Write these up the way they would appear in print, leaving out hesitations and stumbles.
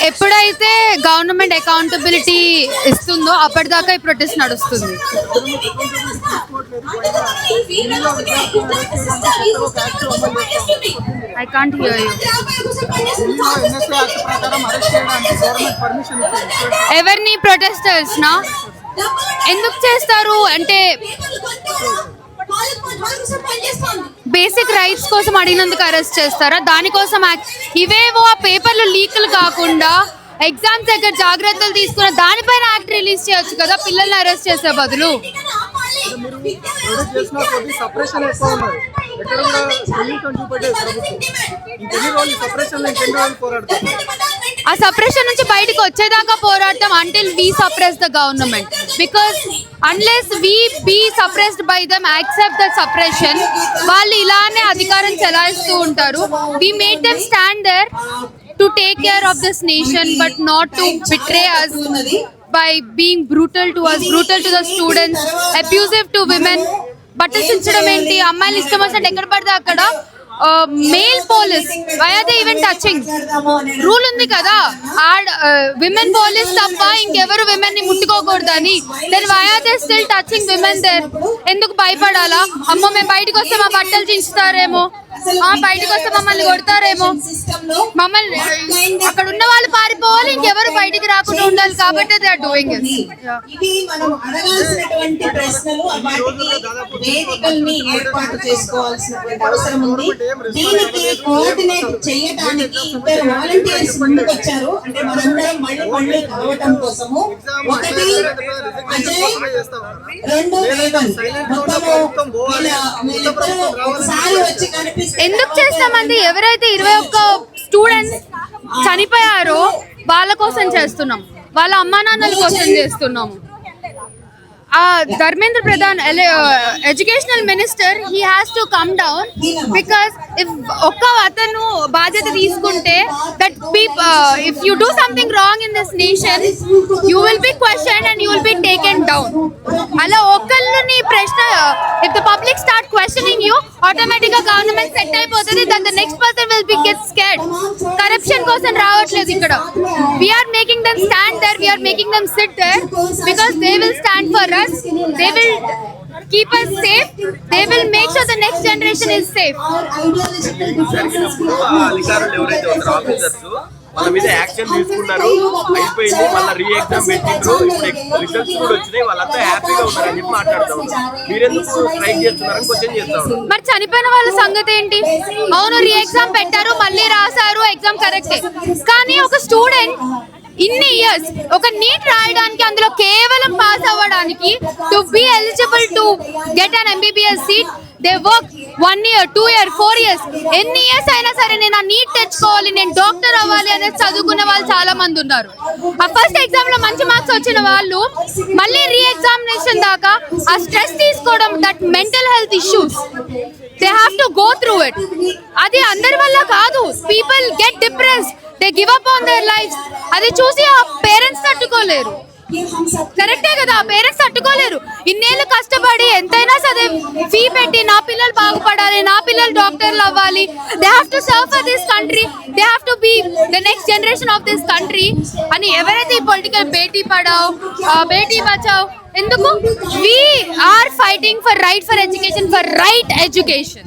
ఎప్పుడైతే government accountability ఇస్తుందో అప్పటిదాకా ఈ ప్రొటెస్ట్ నడుస్తుంది. I can't hear you. ఎవరిని ప్రొటెస్టర్స్ నా ఎందుకు చేస్తారు అంటే బేసిక్ రైట్స్ కోసం అడిగినందుకు అరెస్ట్ చేస్తారా? దానికోసం ఇవేవో ఆ పేపర్లు లీకులు కాకుండా ఎగ్జామ్స్ దగ్గర జాగ్రత్తలు తీసుకున్న దానిపైన యాక్ట్ రిలీజ్ చేయొచ్చు కదా, పిల్లల్ని అరెస్ట్ చేసే బదులు. ఆ సప్రెషన్ నుంచి బయటకు వచ్చేదాకా పోరాడతాం until we suppress the government, because unless we be suppressed by them, accept the suppression, వాళ్ళు ఇలానే అధికారం చెలాయిస్తూ ఉంటారు. We made them stand there to take care of this nation but not to betray us by being brutal to us, brutal to the students, abusive to women. బట్టలు చించడం ఏంటి, అమ్మాయిలు ఇష్టం వచ్చినట్టు ఎక్కడ పడితే అక్కడ. Male police why are they even touching? Rule ఉంది కదా, విమెన్ పోలీస్ తప్ప ఇంకెవరు విమెన్ ని ముట్టుకోకూడదని. Then why are they still touching women there? ఎందుకు భయపడాలా? అమ్మో మేము బయటకు వస్తే మా బట్టలు చించుతారేమో, బయటకు వస్తే మమ్మల్ని కొడతారేమో, మమ్మల్ని అక్కడ ఉన్న వాళ్ళు పారిపోవాలి, ఇంకెవరు బయటికి రాకుండా ఉండాలి కాబట్టి దే ఆర్ డూయింగ్ ఇట్. ఇది మనం అడగాల్సినటువంటి ప్రశ్నలు, వాటికి వేదికల్ని ఏర్పాటు చేసుకోవాల్సినటువంటి అవసరం ఉంది. దీనికి కోఆర్డినేట్ చేయడానికి ఇద్దరు వాలంటీర్స్ ముందుకు వచ్చారు. అంటే మనందరం మళ్ళీ కలవటం కోసము. ఒకటి అజయ్, రెండు రేవంత్. ఒకసారి వచ్చి కనిపిస్తే ఎందుకు చేస్తామండి? ఎవరైతే 21 స్టూడెంట్స్ చనిపోయారో వాళ్ళ కోసం చేస్తున్నాం, వాళ్ళ అమ్మా నాన్నల కోసం చేస్తున్నాము. Dharmendra Pradhan educational minister, he has to come down, because ఒక్క అతను బాధ్యత తీసుకుంటే that if you do something wrong in this nation you will be questioned and you will be taken down. అలా ఒక్కళ్ళని ప్రశ్న, if the public start questioning you, automatic గా government set అయిపోతుంది. That the next person will be get scared. Corruption కోసం రావట్లేదు ఇక్కడ. We're making them stand there, we're making them sit there, because they will stand for us. They will keep us safe. They will make sure the next generation is safe. అధికారులు ఎవరైతే ఉంటారో officers వాళ్ళ మీద action తీసుకున్నారు, అయిపోయింది. మళ్ళీ re exam పెట్టిండ్రు, ఇప్పుడు రిజల్ట్స్ కూడా వచ్చినాయి, వాళ్ళంతా హ్యాపీగా ఉన్నారని చెప్పి మాట్లాడుతూ ఉన్నారు. మీరెందుకు స్ట్రైక్ చేస్తున్నారని క్వశ్చన్ చేస్తా ఉన్నారు. మరి చనిపోయిన వాళ్ళ సంగతి ఏంటి? అవును, రీ ఎగ్జామ్ పెట్టారు, మళ్ళీ రాశారు, ఎగ్జామ్ కరెక్టే. కానీ ఒక స్టూడెంట్ ఇన్ని ఇయర్స్ ఒక నీట్ రాయడానికి, అందులో కేవలం పాస్ అవ్వడానికి, to be eligible to get an MBBS seat, they work 1 year 2 year 4 years, ఎన్ని ఇయర్స్ అయినా సరే నేను ఆ నీట్ తెచ్చుకోవాలి, నేను డాక్టర్ అవ్వాలి అనేది చదువుకున్న వాళ్ళు చాలా మంది ఉన్నారు. ఆ ఫస్ట్ ఎగ్జామ్ లో మంచి మార్క్స్ వచ్చిన వాళ్ళు మళ్ళీ రీ ఎగ్జామినేషన్ దాకా ఆ స్ట్రెస్ తీసుకోవడం, that mental health issues, they have to go through it. అది అందరి వల్ల కాదు. People get depressed, they give up on their life. అది చూసి ఆ పేరెంట్స్ తట్టుకోలేరు. కరెక్టే కదా, పేరెంట్స్ తట్టుకోలేరు. ఇన్నేళ్ళు కష్టపడి ఎంతైనా సరే ఫీ పెట్టి నా పిల్లలు బాగుపడాలి, నా పిల్లలు డాక్టర్లు అవ్వాలి, they have to serve for this country, they have to be the next generation of this country అని ఎవరైతే ఈ పొలిటికల్ బేటీ పడావ్, బేటీ బచావ్, ఎందుకు we are fighting for right for education, for right education.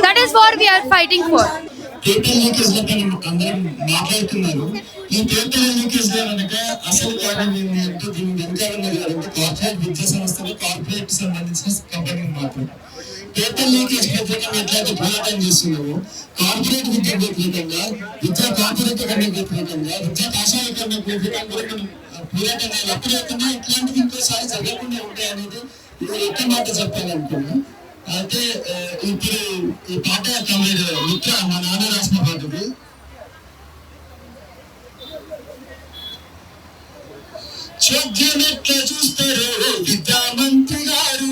That is what we are fighting for. Paper leakage అందరం మాట్లాడుతున్నారు. ఈ paper leakage లో కనుక అసలు కారణం ఏంటి అంటే దీని వెనకాల ఉన్నది కార్పొరేట్ విద్యా సంస్థలు, కార్పొరేట్ సంబంధించిన కంపెనీలు మాత్రం. పేపర్ లీకేజ్ వ్యతిరేకంగా ఎట్లయితే పోరాటం చేస్తున్నామో, కార్పొరేట్ విద్య వ్యతిరేకంగా, విద్యా కార్పొరేటీకరణ వ్యతిరేకంగా, విద్యా కాషాయకరణ వ్యతిరేకంగా కూడా మనం పోరాటం ఎప్పుడైతే ఇట్లాంటివి ఇంకోసారి జరగకుండా ఉంటాయనేది ఇది ఒక్క మాట చెప్పాలనుకున్నాం. అయితే ఇప్పుడు ఈ పాట ముఖ్య మా నాన్న రాసిన పాటది. చోద్యమెట్ల చూస్తారో విద్యామంత్రి గారు,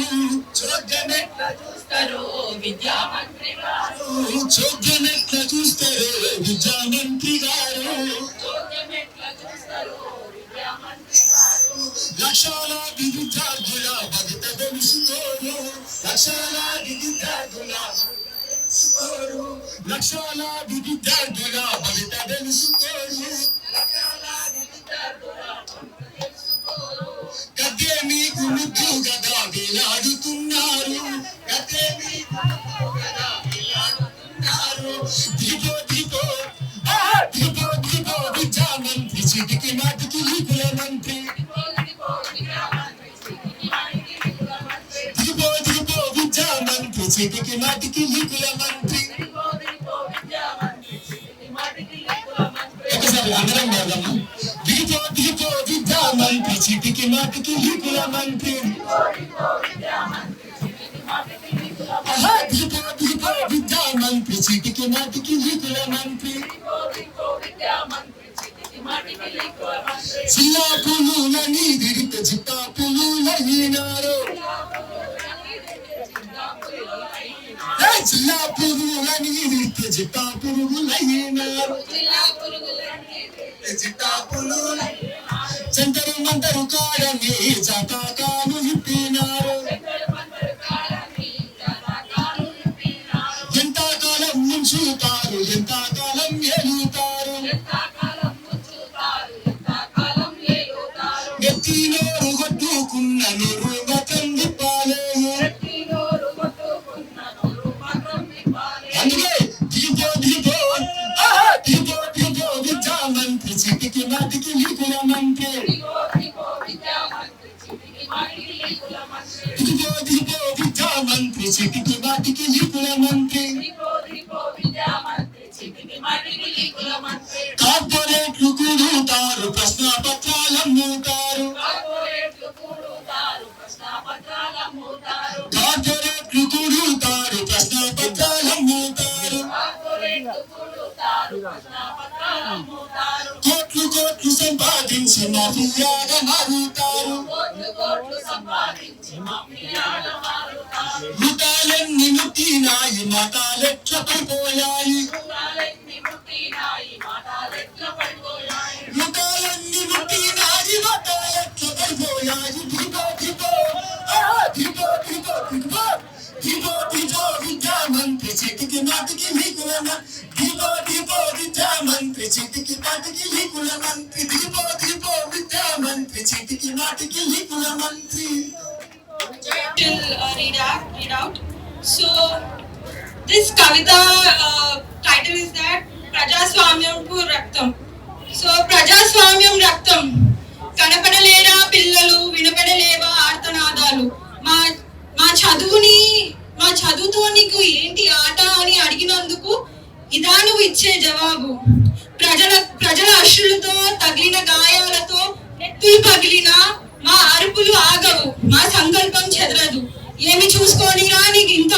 చోద్యమెట్ల చూస్తారో విద్యామంత్రి గారు, చోద్యమెట్ల చూస్తారో విద్యామంత్రి గారు, చోద్యమెట్ల చూస్తారో విద్యామంత్రి గారు. లక్షలాది విద్యార్థుల భవిత తెలుసుకోరు, లక్షలాది విద్యార్థుల లక్షలాది విద్యార్థుల భవిత తెలుసుకోరు. చీటికి మాటికి లీకుల మంత్రి దిగిపో విద్యా మంత్రి చీటికి మాటికి లీకుల మంత్రి ఒకసారి అందరం వాడదాము దిగిపో విద్యా మంత్రి చీటికి మాటికి లీకుల మంత్రి దిగిపో విద్యా మంత్రి చీటికి మాటికి లీకుల మంత్రి చిల్లా పులులని విడిత చిట్టా పులులైనారు చిల్లా పులులని విడిత చిట్టా పులులైనారు చిట్టా పులులై జంతరు మంతరు కాడని జాతకాలు విప్పినారు ఎంతకాలం ముంచుతారు ఎంతకాలం ఎలుతారు ఎత్తినోరు కొట్టుకున్న నోరు మతం విప్పాలేము అందుకే దిగిపో విద్యా మంత్రి చీటికి మాటికి లీకుల మంత్రి దిగిపో విద్యా మంత్రి చీటికి మాటికి లీకుల మంత్రి కార్పొరేట్లు కూడుతారు ప్రశ్న పత్రాలమ్ముతారు కార్పొరేట్లు కూడుతారు ప్రశ్న పత్రాలమ్ముతారు కోట్లు సంపాదించి మాఫియాగా మారుతారు మతాలన్నీ ముట్టినాయి మతాలెట్ల పడిపోయాయి ముతాలన్నీ ముట్టినాయి మతాలెట్ల పడిపోయాయి దిగో విద్యా మంత్రి చీటికి మాటికి లీకుల దిగో విద్యా మంత్రి చీటికి మాటికి లీకుల మంత్రి దిగో విద్యా మంత్రి చీటికి మాటికి లీకుల మంత్రి. Read out. So this kavita title is that Prajaswamyam ku Raktam. So Prajaswamyam Raktam. కనపడలేరా పిల్లలు వినపడలేవా ఆర్తనాదాలు మా చదువుతో నీకు ఏంటి ఆట అని అడిగినందుకు ఇదా నువ్వు ఇచ్చే జవాబు. ప్రజల అశ్రులతో తగిలిన గాయాలతో నెత్తులు పగిలిన మా అరుపులు ఆగవు, మా సంకల్పం చెదరదు. ఏమి చూసుకొనిరా నీకు ఇంత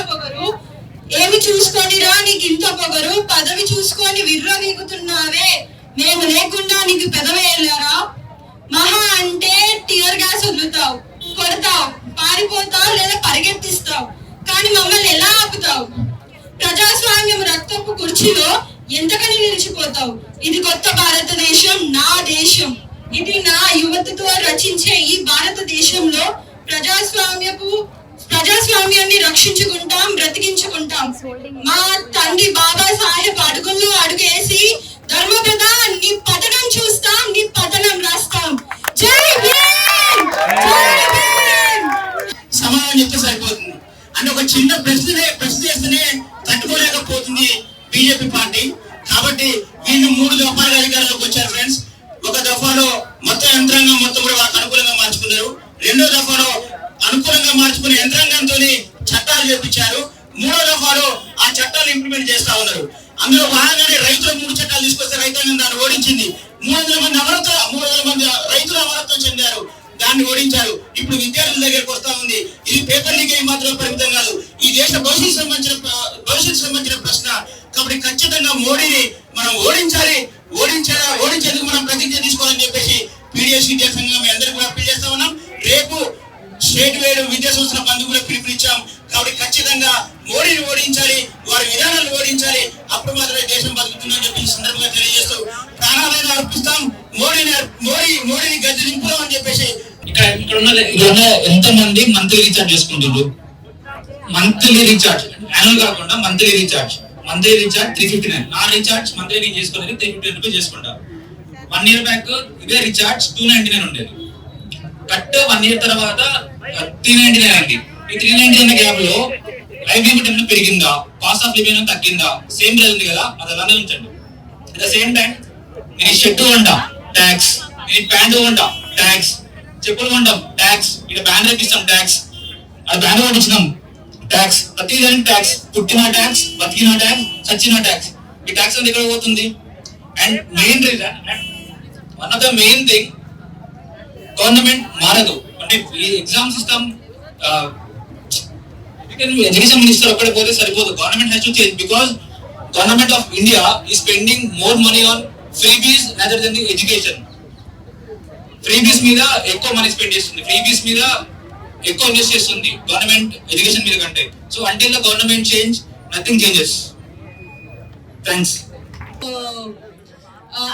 పొగరు, పదవి చూసుకొని విర్రవీగుతున్నావే, మేము లేకుండా నీకు పెదవేళ్ళారా? మహా అంటే టియర్ గ్యాస్ వదులుతావు, కొడతావు, పారిపోతావు లేదా పరిగెత్తిస్తావు, కానీ మమ్మల్ని ఎలా ఆపుతావు? ప్రజాస్వామ్యం రక్తపు కుర్చీలో ఎంతకని నిలిచిపోతావు? ఇది కొత్త భారతదేశం, నా దేశం. ఇది నా యువతతో రచించే ఈ భారతదేశంలో ప్రజాస్వామ్యాన్ని రక్షించుకుంటాం, బ్రతికించుకుంటాం. మా తండ్రి బాబా సాహెబ్ అడుగుల్లో అడుగేసి ధర్మప్రద నీ పతనం చూస్తాం, నీ పతనం రాస్తాం. జై భీమ్! సమాధానం చెప్తే సరిపోతుంది అంటే ఒక చిన్న ప్రశ్న చేస్తేనే తట్టుకోలేకపోతుంది బీజేపీ పార్టీ. కాబట్టి వీళ్ళు 3 దఫాలుగా అధికారంలోకి వచ్చారు ఫ్రెండ్స్. ఒక దఫాలో మొత్తం యంత్రాంగం మొత్తం కూడా వాళ్ళకి అనుకూలంగా మార్చుకున్నారు. 2వ దఫాలో అనుకూలంగా మార్చుకునే యంత్రాంగంతో చట్టాలు చేపించారు. 3వ దఫాలో ఆ చట్టాలు ఇంప్లిమెంట్ చేస్తా ఉన్నారు. అందులో భాగంగానే రైతుల 3 చట్టాలు తీసుకొస్తే రైతాంగం దాన్ని ఓడించింది. 300 మంది రైతులు అమరత్వం చెందారు, దాన్ని ఓడించారు. ఇప్పుడు విద్యార్థుల దగ్గరకు వస్తా ఉంది. ఇది పేపర్ లీక్ అయి మాత్రం పరిమితం కాదు, ఈ దేశ భవిష్యత్తు సంబంధించిన ప్రశ్న. కాబట్టి ఖచ్చితంగా మోడీని మనం ఓడించేందుకు మనం ప్రతిజ్ఞ తీసుకోవాలని చెప్పేసి పీడిఎస్ విద్యా సంఘం మీ అందరికీ కూడా అప్పీల్ చేస్తా ఉన్నాం. రేపు స్టేట్ వైడ్ విద్యా సంస్థల బంద్ కూడా పిలుపునిచ్చాం. కాబట్టి ఖచ్చితంగా మోడీని ఓడించాలి, వారి విధానాలను ఓడించాలి. అప్పుడు మాత్రమే దేశం బతుకుతుందని చెప్పి సందర్భంగా తెలియజేస్తూ ప్రాణాలను అర్పిస్తాం, మోడీని గద్దె దింపుదాం అని చెప్పేసి. ఇక్కడ ఉన్న ఎంత మంది మంత్లీ రీఛార్జ్ చేసుకుంటున్నారు? మంత్లీ రీఛార్జ్ యాన్యువల్ కాకుండా మంత్లీ రీఛార్జ్ 359. నా రీఛార్జ్ మంత్లీ నేను చేసుకునేది 359 రూపీస్ చేసుకుంటా. 1 year బ్యాక్ ఇదే రీఛార్జ్ 299 ఉండేది. కట్ 1 year తర్వాత 399 అయింది. ఈ 399 గ్యాప్ లో లైఫ్ లిమిట్ ఏమైనా పెరిగిందా, కాస్ట్ ఆఫ్ లివింగ్ తగ్గిందా? సేమ్ రేంజ్ ఉంది కదా, అది అలానే ఉంచండి. అట్ ద సేమ్ టైం నేను షర్ట్ కొంటా, ట్యాక్స్. నేను ప్యాంటు కొంటాం ట్యాక్స్, చెప్పులు కొంటాం ట్యాక్స్, ఇక బ్యాన్ రేపిస్తాం ట్యాక్స్, అది బ్యాన్ కొట్టించినాం ట్యాక్స్, ప్రతి దానికి ట్యాక్స్, పుట్టిన ట్యాక్స్, బతికిన ట్యాక్స్, చచ్చిన ట్యాక్స్. ఈ ట్యాక్స్ అంతా ఎక్కడ పోతుంది? And main reason, one of the main thing, government మారదు. అంటే ఈ ఎగ్జామ్ సిస్టమ్ ఎడ్యుకేషన్ మినిస్టర్ ఒక్కడే పోతే సరిపోదు. Government has to change because government of India is spending more money on freebies rather than the education. Freebies మీద ఎక్కువ money spend చేస్తుంది, freebies మీద ఎక్కువ ఇన్వెస్ట్ చేస్తుంది గవర్నమెంట్ ఎడ్యుకేషన్ మీద కంటే. So until the government change, nothing changes. Thanks.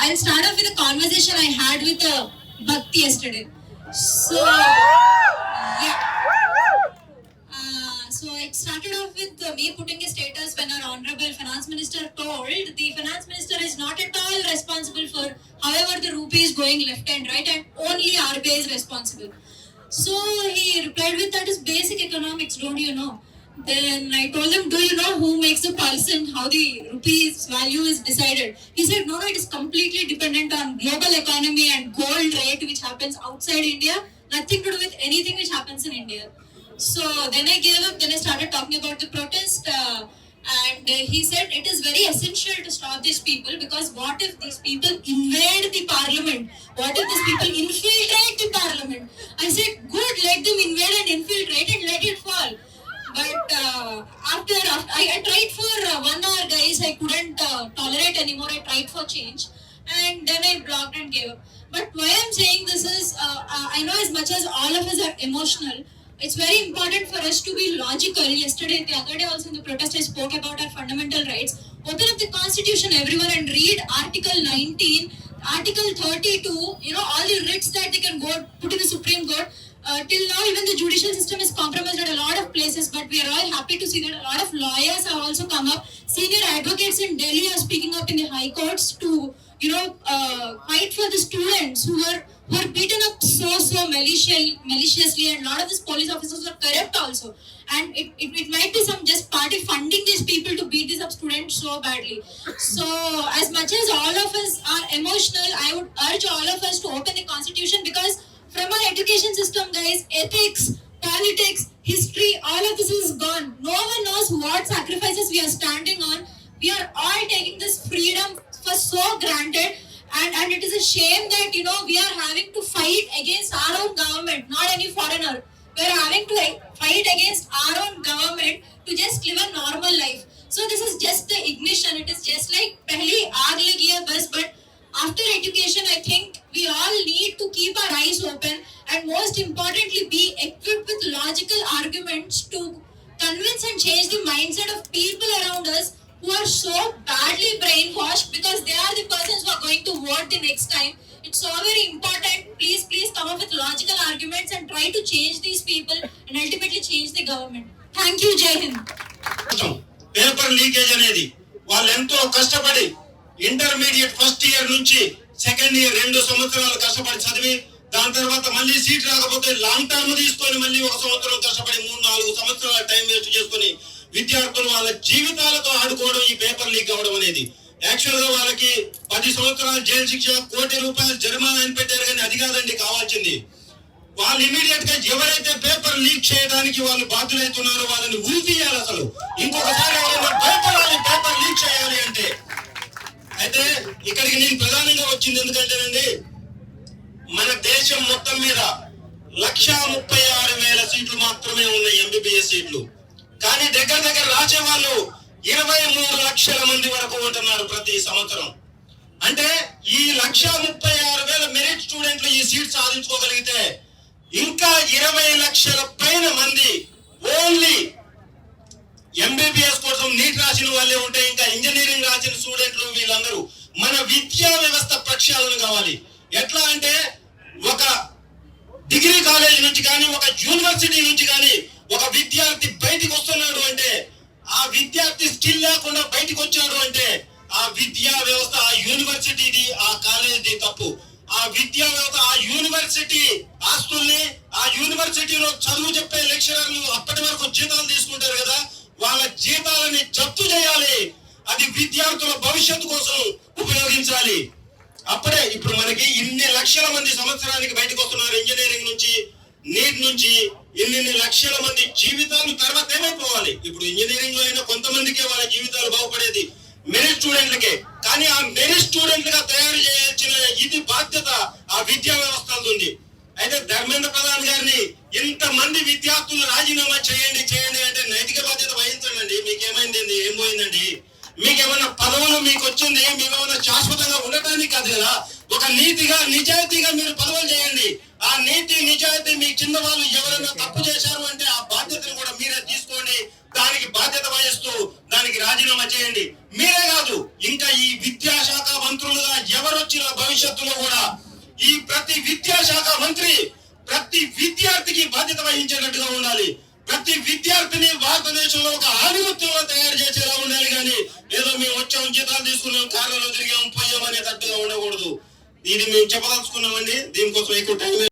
I'll start off with a conversation I had with Bhakti yesterday. So yeah. So it started off with me putting a status when our honorable finance minister told the finance minister is not at all responsible for however the rupee is going left and right, and only RBI is responsible. So he replied with, that is basic economics, don't you know? Then I told him, do you know who makes the pulse and how the rupee's value is decided? He said, no, it is completely dependent on global economy and gold rate which happens outside India, nothing to do with anything which happens in India. So then I gave up, then I started talking about the protest and he said it is very essential to stop these people, because what if these people invade the parliament? What if these people infiltrate the parliament? I said, good, let them invade and infiltrate and let it fall. But after I tried for 1 hour, guys, I couldn't tolerate anymore. I tried for change and then I blocked and gave up. But why I'm saying this is, I know as much as all of us are emotional, it's very important for us to be logical. Yesterday, the other day also in the protest, I spoke about our fundamental rights. Open up the constitution, everyone, and read Article 19, Article 32, you know, all the writs that they can go put in the Supreme Court. Till now, even the judicial system is compromised at a lot of places, but we are all happy to see that a lot of lawyers have also come up. Senior advocates in Delhi are speaking up in the high courts to, you know, fight for the students who were beaten up so maliciously, and a lot of these police officers were corrupt also. And it might be some just party funding these people to beat these up students so badly. So as much as all of us are emotional, I would urge all of us to open the constitution, because from our education system, guys, ethics, politics, history, all of this is gone. No one knows what sacrifices we are standing on. We are all taking this freedom for so granted, and it is a shame that, you know, we are having to fight against our own government, not any foreigner. We are having to fight against our own government to just live a normal life. So this is just the ignition. It is just like pehli aag lagi hai bas. But after education, I think we all need to keep our eyes open, and most importantly be equipped with logical arguments to convince and change the mindset of people around us who are so badly brainwashed, because they are the persons who are going to vote the next time. It's so very important. Please come up with logical arguments and try to change these people and ultimately change the government. Thank you. Jai Hind. Paper leakage అనేది వాళ్ళు ఎంతో కష్టపడి intermediate first year నుంచి second year 2 సంవత్సరాలు కష్టపడి చదివి, దాని తర్వాత మళ్ళీ సీట్ రాకపోతే లాంగ్ టర్మ్ తీసుకొని మళ్ళీ 1 సంవత్సరం కష్టపడి 3-4 సంవత్సరాల టైం వేస్ట్ చేసుకొని విద్యార్థులు వాళ్ళ జీవితాలతో ఆడుకోవడం ఈ పేపర్ లీక్ అవ్వడం అనేది. యాక్చువల్ గా వాళ్ళకి 10 సంవత్సరాలు జైలు శిక్ష, 1 కోటి రూపాయలు జరిమానా అని పెట్టారు, కానీ అది కాదండి కావాల్సింది. వాళ్ళు ఇమీడియట్ గా ఎవరైతే పేపర్ లీక్ చేయడానికి వాళ్ళు బాధ్యులైతున్నారో వాళ్ళని ఉరి తీయాలి. అసలు ఇంకొకసారి పేపర్ లీక్ చేయాలి అంటే. అయితే ఇక్కడికి నేను ప్రధానంగా వచ్చింది ఎందుకంటేనండి, మన దేశం మొత్తం మీద 136,000 సీట్లు మాత్రమే ఉన్నాయి ఎంబీబీఎస్ సీట్లు. కానీ దగ్గర రాసే వాళ్ళు 23 లక్షల మంది వరకు ఉంటున్నారు ప్రతి సంవత్సరం. అంటే ఈ 136,000 మెరిట్ స్టూడెంట్లు ఈ సీట్ సాధించుకోగలిగితే ఇంకా 20 లక్షల పైన మంది ఓన్లీ ఎంబీబీఎస్ కోసం నీట్ రాసిన వాళ్ళే ఉంటే, ఇంకా ఇంజనీరింగ్ రాసిన స్టూడెంట్లు వీళ్ళందరూ మన విద్యా వ్యవస్థ ప్రక్షాళన కావాలి. ఎట్లా అంటే ఒక డిగ్రీ కాలేజ్ నుంచి కానీ ఒక యూనివర్సిటీ నుంచి కానీ ఒక విద్యార్థి బయటికి వస్తున్నాడు అంటే, ఆ విద్యార్థి స్కిల్ లేకుండా బయటికి వచ్చాడు అంటే ఆ విద్యా వ్యవస్థ, ఆ యూనివర్సిటీది, ఆ కాలేజీది తప్పు. ఆ విద్యా వ్యవస్థ, ఆ యూనివర్సిటీ ఆస్తుల్ని, ఆ యూనివర్సిటీలో చదువు చెప్పే లెక్చరర్లు అప్పటి వరకు జీతాలు తీసుకుంటారు కదా, వాళ్ళ జీతాలని జప్తు చేయాలి. అది విద్యార్థుల భవిష్యత్తు కోసం ఉపయోగించాలి. అప్పుడే ఇప్పుడు మనకి ఇన్ని లక్షల మంది సంవత్సరానికి బయటకు వస్తున్నారు ఇంజనీరింగ్ నుంచి, నీట్ నుంచి. ఇన్ని లక్షల మంది జీవితాలు తర్వాత ఏమైపోవాలి? ఇప్పుడు ఇంజనీరింగ్ లో అయినా కొంతమందికే వాళ్ళ జీవితాలు బాగుపడేది, మెరిట్ స్టూడెంట్లకే. కానీ ఆ మెరిట్ స్టూడెంట్లుగా తయారు చేయాల్సిన ఇది బాధ్యత ఆ విద్యా వ్యవస్థ ఉంది. అయితే ధర్మేంద్ర ప్రధాన్ గారిని ఇంతమంది విద్యార్థులు రాజీనామా చేయండి చేయండి అంటే నైతిక బాధ్యత వహించండి. మీకేమైంది? ఏం పోయిందండి? మీకేమన్నా పదవులు మీకు వచ్చింది, మీకేమన్నా శాశ్వతంగా ఉండటానికి కాదు కదా. ఒక నీతిగా నిజాయితీగా మీరు పదవులు చేయండి. ఆ నీతి నిజాయితీ మీ కింద వాళ్ళు ఎవరైనా తప్పు చేశారు అంటే ఆ బాధ్యతను కూడా మీరే తీసుకోండి. దానికి బాధ్యత వహిస్తూ దానికి రాజీనామా చేయండి. మీరే కాదు, ఇంకా ఈ విద్యాశాఖ మంత్రులుగా ఎవరొచ్చిన భవిష్యత్తులో కూడా ఈ ప్రతి విద్యాశాఖ మంత్రి ప్రతి విద్యార్థికి బాధ్యత వహించేటట్టుగా ఉండాలి. ప్రతి విద్యార్థిని భారతదేశంలో ఒక ఆధిపత్యంలో తయారు చేసేలా ఉండాలి. కానీ ఏదో మేము వచ్చాం, జీతాలు తీసుకున్నాం, కార్లలో తిరిగాం, పోయాం అనేటట్టుగా ఉండకూడదు. ఇది మేము చెప్పదలుచుకున్నామండి. దీనికోసం ఎక్కువ టైం